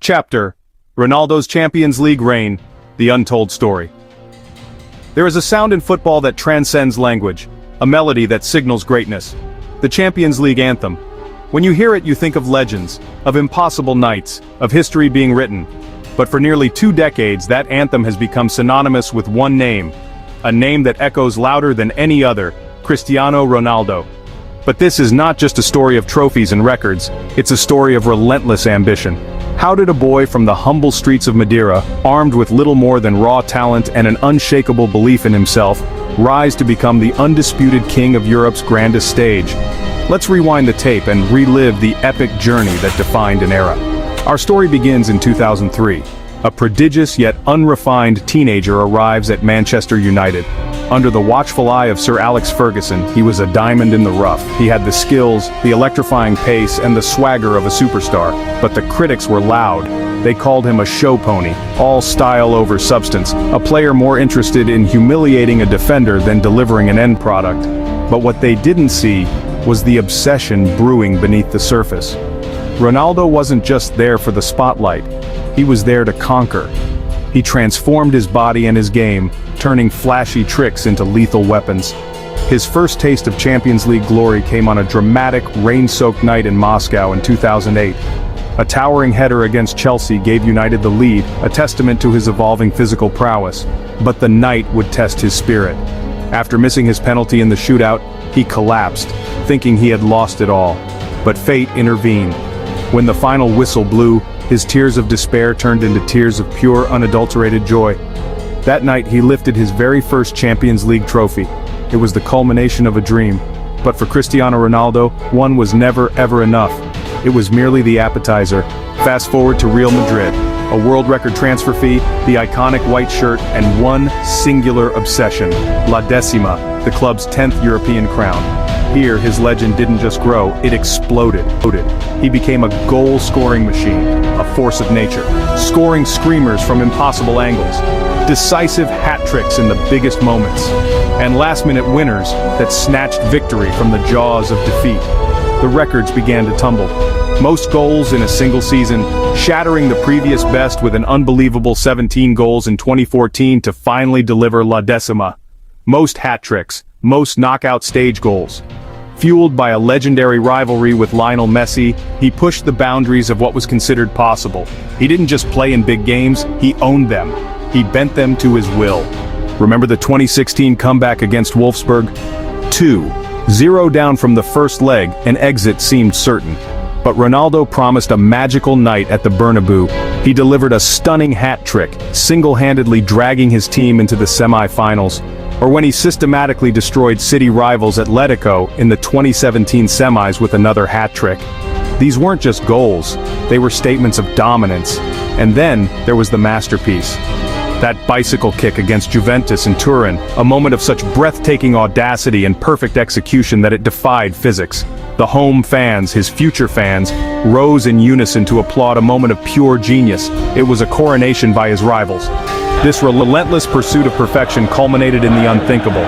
Chapter: Ronaldo's Champions League reign, the untold story. There is a sound in football that transcends language, a melody that signals greatness. The Champions League anthem. When you hear it, you think of legends, of impossible nights, of history being written. But for nearly 2 decades, that anthem has become synonymous with one name, a name that echoes louder than any other: Cristiano Ronaldo. But this is not just a story of trophies and records, it's a story of relentless ambition. How did a boy from the humble streets of Madeira, armed with little more than raw talent and an unshakable belief in himself, rise to become the undisputed king of Europe's grandest stage? Let's rewind the tape and relive the epic journey that defined an era. Our story begins in 2003. A prodigious yet unrefined teenager arrives at Manchester United. Under the watchful eye of Sir Alex Ferguson, he was a diamond in the rough. He had the skills, the electrifying pace, and the swagger of a superstar. But the critics were loud. They called him a show pony, all style over substance, a player more interested in humiliating a defender than delivering an end product. But what they didn't see was the obsession brewing beneath the surface. Ronaldo wasn't just there for the spotlight. He was there to conquer. He transformed his body and his game, turning flashy tricks into lethal weapons. His first taste of Champions League glory came on a dramatic, rain-soaked night in Moscow in 2008. A towering header against Chelsea gave United the lead, a testament to his evolving physical prowess. But the night would test his spirit. After missing his penalty in the shootout, he collapsed, thinking he had lost it all. But fate intervened. When the final whistle blew, his tears of despair turned into tears of pure, unadulterated joy. That night he lifted his very first Champions League trophy. It was the culmination of a dream. But for Cristiano Ronaldo, one was never ever enough. It was merely the appetizer. Fast forward to Real Madrid. A world record transfer fee, the iconic white shirt, and one singular obsession: La Decima, the club's 10th European crown. Here, his legend didn't just grow, it exploded. He became a goal-scoring machine, a force of nature, scoring screamers from impossible angles, decisive hat tricks in the biggest moments, and last-minute winners that snatched victory from the jaws of defeat. The records began to tumble. Most goals in a single season, shattering the previous best with an unbelievable 17 goals in 2014 to finally deliver La Decima. Most hat tricks, most knockout stage goals. Fueled by a legendary rivalry with Lionel Messi, he pushed the boundaries of what was considered possible. He didn't just play in big games, he owned them. He bent them to his will. Remember the 2016 comeback against Wolfsburg? 2-0 down from the first leg, an exit seemed certain. But Ronaldo promised a magical night at the Bernabeu. He delivered a stunning hat trick, single-handedly dragging his team into the semi-finals. Or when he systematically destroyed city rivals Atletico in the 2017 semis with another hat trick. These weren't just goals, they were statements of dominance. And then there was the masterpiece. That bicycle kick against Juventus in Turin, a moment of such breathtaking audacity and perfect execution that it defied physics. The home fans, his future fans, rose in unison to applaud a moment of pure genius. It was a coronation by his rivals. This relentless pursuit of perfection culminated in the unthinkable.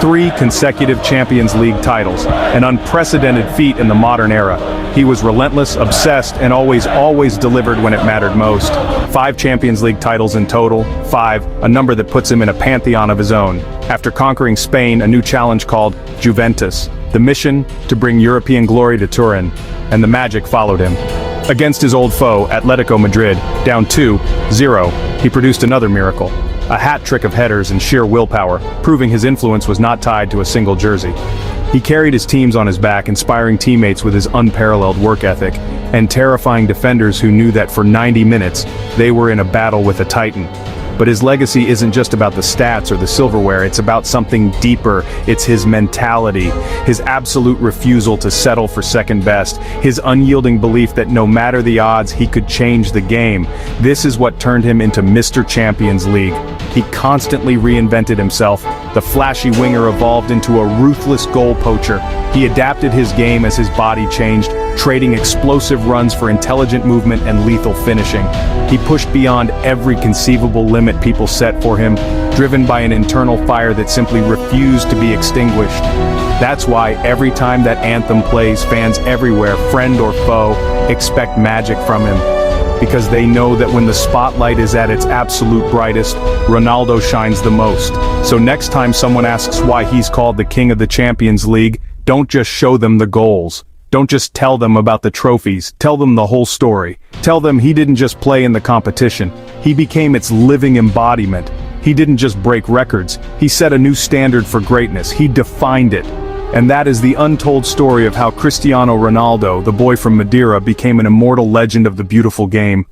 3 consecutive Champions League titles, an unprecedented feat in the modern era. He was relentless, obsessed, and always delivered when it mattered most. 5 Champions League titles in total, 5, a number that puts him in a pantheon of his own. After conquering Spain, a new challenge called Juventus. The mission, to bring European glory to Turin, and the magic followed him. Against his old foe, Atletico Madrid, down 2-0, he produced another miracle. A hat trick of headers and sheer willpower, proving his influence was not tied to a single jersey. He carried his teams on his back, inspiring teammates with his unparalleled work ethic, and terrifying defenders who knew that for 90 minutes, they were in a battle with a titan. But his legacy isn't just about the stats or the silverware, it's about something deeper. It's his mentality, his absolute refusal to settle for second best, his unyielding belief that no matter the odds, he could change the game. This is what turned him into Mr. Champions League. He constantly reinvented himself. The flashy winger evolved into a ruthless goal poacher. He adapted his game as his body changed, trading explosive runs for intelligent movement and lethal finishing. He pushed beyond every conceivable limit people set for him, driven by an internal fire that simply refused to be extinguished. That's why every time that anthem plays, fans everywhere, friend or foe, expect magic from him. because they know that when the spotlight is at its absolute brightest, Ronaldo shines the most. So next time someone asks why he's called the King of the Champions League, don't just show them the goals. Don't just tell them about the trophies, tell them the whole story. Tell them he didn't just play in the competition, he became its living embodiment. He didn't just break records, he set a new standard for greatness, he defined it. And that is the untold story of how Cristiano Ronaldo, the boy from Madeira, became an immortal legend of the beautiful game.